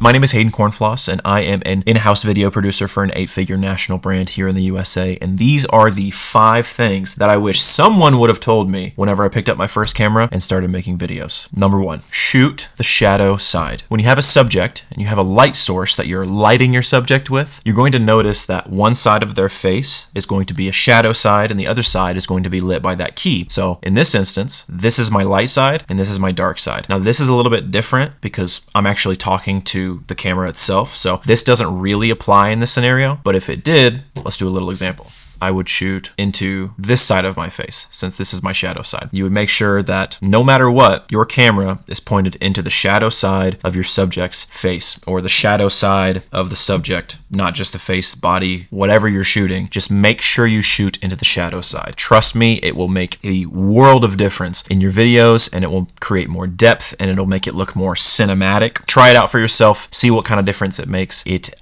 My name is Hayden Cornfloss, and I am an in-house video producer for an 8-figure national brand here in the USA, and these are the 5 things that I wish someone would have told me whenever I picked up my first camera and started making videos. Number 1, shoot the shadow side. When you have a subject and you have a light source that you're lighting your subject with, you're going to notice that one side of their face is going to be a shadow side and the other side is going to be lit by that key. So in this instance, this is my light side and this is my dark side. Now this is a little bit different because I'm actually talking to the camera itself, so this doesn't really apply in this scenario, but if it did, let's do a little example. I would shoot into this side of my face, since this is my shadow side. You would make sure that no matter what, your camera is pointed into the shadow side of your subject's face, or the shadow side of the subject, not just the face, body, whatever you're shooting. Just make sure you shoot into the shadow side. Trust me, it will make a world of difference in your videos, and it will create more depth, and it'll make it look more cinematic. Try it out for yourself, see what kind of difference it makes. It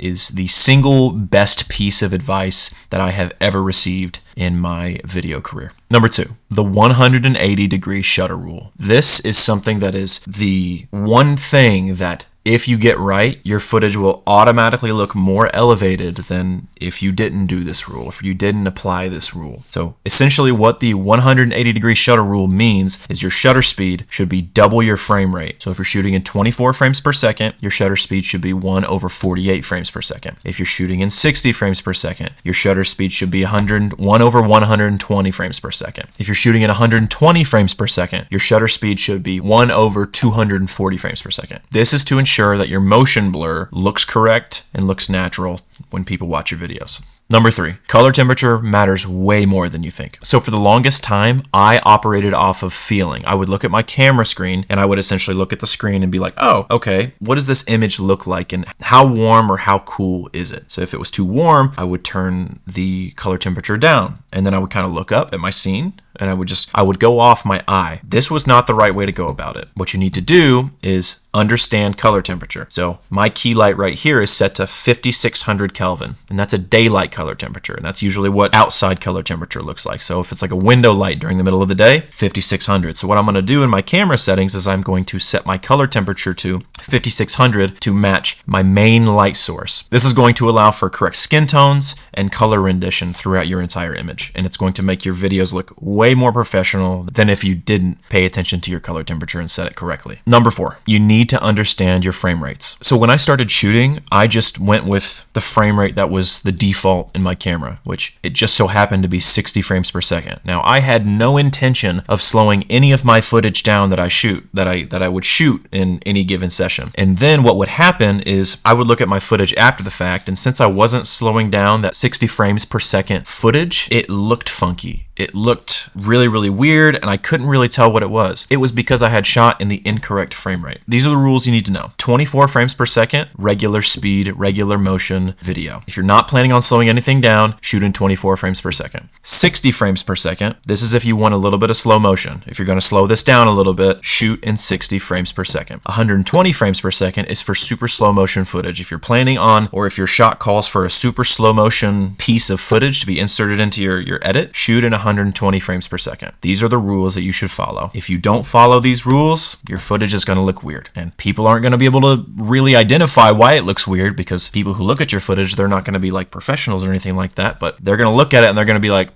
is the single best piece of advice that I have ever received in my video career. Number 2, the 180-degree shutter rule. This is something that is the one thing that if you get right, your footage will automatically look more elevated than if you didn't do this rule, if you didn't apply this rule. So essentially what the 180-degree shutter rule means is your shutter speed should be double your frame rate. So if you're shooting in 24 frames per second, your shutter speed should be 1/48 frames per second. If you're shooting in 60 frames per second, your shutter speed should be 1/120 frames per second. If you're shooting at 120 frames per second, your shutter speed should be 1/240 frames per second. This is to ensure that your motion blur looks correct and looks natural when people watch your videos. Number 3, color temperature matters way more than you think. So for the longest time, I operated off of feeling. I would look at my camera screen and I would essentially look at the screen and be like, oh, okay, what does this image look like and how warm or how cool is it? So if it was too warm, I would turn the color temperature down, and then I would kind of look up at my scene and I would go off my eye. This was not the right way to go about it. What you need to do is understand color temperature. So my key light right here is set to 5600 Kelvin, and that's a daylight color temperature, and that's usually what outside color temperature looks like. So if it's like a window light during the middle of the day, 5600. So what I'm going to do in my camera settings is I'm going to set my color temperature to 5600 to match my main light source. This is going to allow for correct skin tones and color rendition throughout your entire image, and it's going to make your videos look way more professional than if you didn't pay attention to your color temperature and set it correctly. Number 4, you need to understand your frame rates. So when I started shooting, I just went with the frame rate that was the default in my camera, which it just so happened to be 60 frames per second. Now I had no intention of slowing any of my footage down that I would shoot in any given session. And then what would happen is I would look at my footage after the fact, and since I wasn't slowing down that 60 frames per second footage, it looked funky. It looked really, really weird, and I couldn't really tell what it was. It was because I had shot in the incorrect frame rate. These are the rules you need to know. 24 frames per second, regular speed, regular motion video. If you're not planning on slowing anything down, shoot in 24 frames per second. 60 frames per second, this is if you want a little bit of slow motion. If you're going to slow this down a little bit, shoot in 60 frames per second. 120 frames per second is for super slow motion footage. If you're planning on, or if your shot calls for a super slow motion piece of footage to be inserted into your edit, shoot in 120 frames per second. These are the rules that you should follow. If you don't follow these rules, your footage is going to look weird, and people aren't going to be able to really identify why it looks weird, because people who look at your footage, they're not going to be like professionals or anything like that, but they're going to look at it and they're going to be like,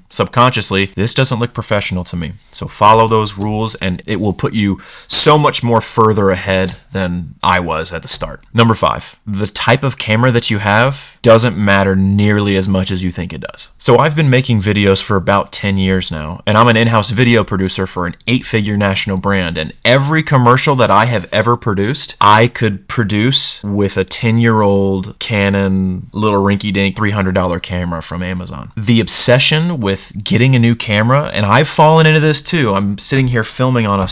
subconsciously, this doesn't look professional to me. So follow those rules and it will put you so much more further ahead than I was at the start. Number 5, the type of camera that you have doesn't matter nearly as much as you think it does. So I've been making videos for about 10 years now, and I'm an in-house video producer for an 8-figure national brand, and every commercial that I have ever produced, I could produce with a 10-year-old Canon little rinky-dink $300 camera from Amazon. The obsession with getting a new camera, and I've fallen into this too. I'm sitting here filming on a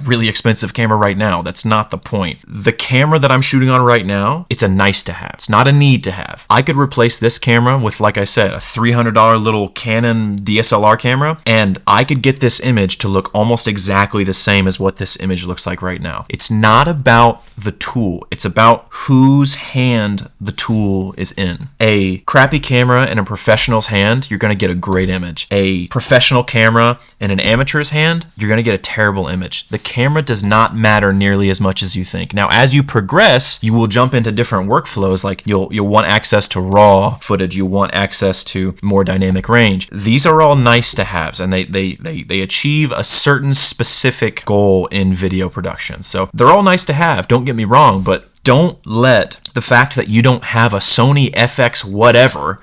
really expensive camera right now. That's not the point. The camera that I'm shooting on right now, it's a nice to have. It's not a need to have. I could replace this camera with, like I said, a $300 little Canon DSLR camera, and I could get this image to look almost exactly the same as what this image looks like right now. It's not about the tool. It's about whose hand the tool is in. A crappy camera in a professional's hand hand, you're going to get a great image. A professional camera in an amateur's hand, you're going to get a terrible image. The camera does not matter nearly as much as you think. Now, as you progress, you will jump into different workflows. Like you'll want access to raw footage. You'll want access to more dynamic range. These are all nice to haves, and they achieve a certain specific goal in video production. So they're all nice to have. Don't get me wrong, but don't let the fact that you don't have a Sony FX whatever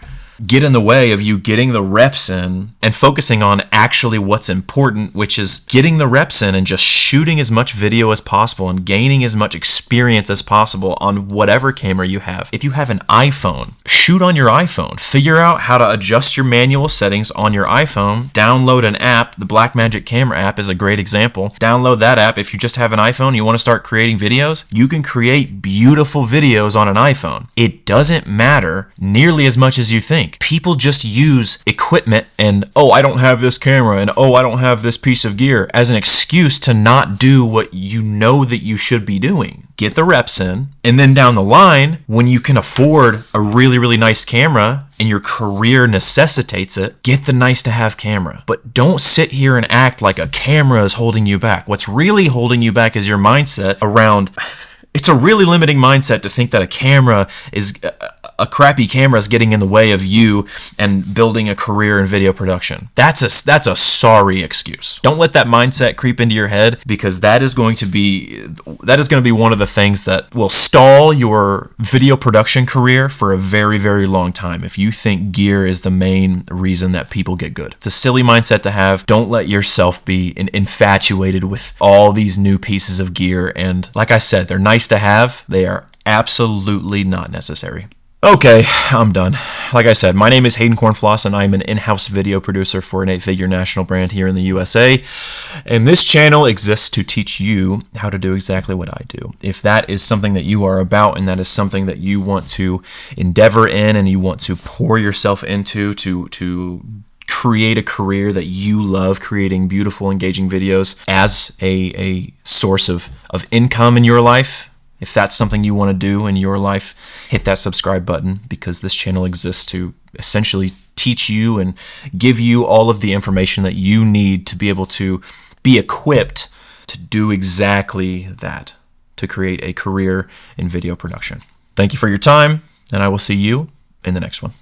get in the way of you getting the reps in and focusing on actually what's important, which is getting the reps in and just shooting as much video as possible and gaining as much experience as possible on whatever camera you have. If you have an iPhone, shoot on your iPhone. Figure out how to adjust your manual settings on your iPhone. Download an app. The Blackmagic Camera app is a great example. Download that app. If you just have an iPhone and you want to start creating videos, you can create beautiful videos on an iPhone. It doesn't matter nearly as much as you think. People just use equipment and, oh, I don't have this camera and, oh, I don't have this piece of gear as an excuse to not do what you know that you should be doing. Get the reps in, and then down the line, when you can afford a really, really nice camera and your career necessitates it, get the nice to have camera. But don't sit here and act like a camera is holding you back. What's really holding you back is your mindset around... It's a really limiting mindset to think that a crappy camera is getting in the way of you and building a career in video production. That's a sorry excuse. Don't let that mindset creep into your head, because that is going to be one of the things that will stall your video production career for a very, very long time if you think gear is the main reason that people get good. It's a silly mindset to have. Don't let yourself be infatuated with all these new pieces of gear, and like I said, they're nice to have. They are absolutely not necessary. Okay, I'm done. Like I said, my name is Hayden Cornfloss, and I'm an in-house video producer for an 8-figure national brand here in the USA. And this channel exists to teach you how to do exactly what I do. If that is something that you are about, and that is something that you want to endeavor in, and you want to pour yourself into to create a career that you love, creating beautiful, engaging videos as a source of income in your life, if that's something you want to do in your life, hit that subscribe button, because this channel exists to essentially teach you and give you all of the information that you need to be able to be equipped to do exactly that, to create a career in video production. Thank you for your time, and I will see you in the next one.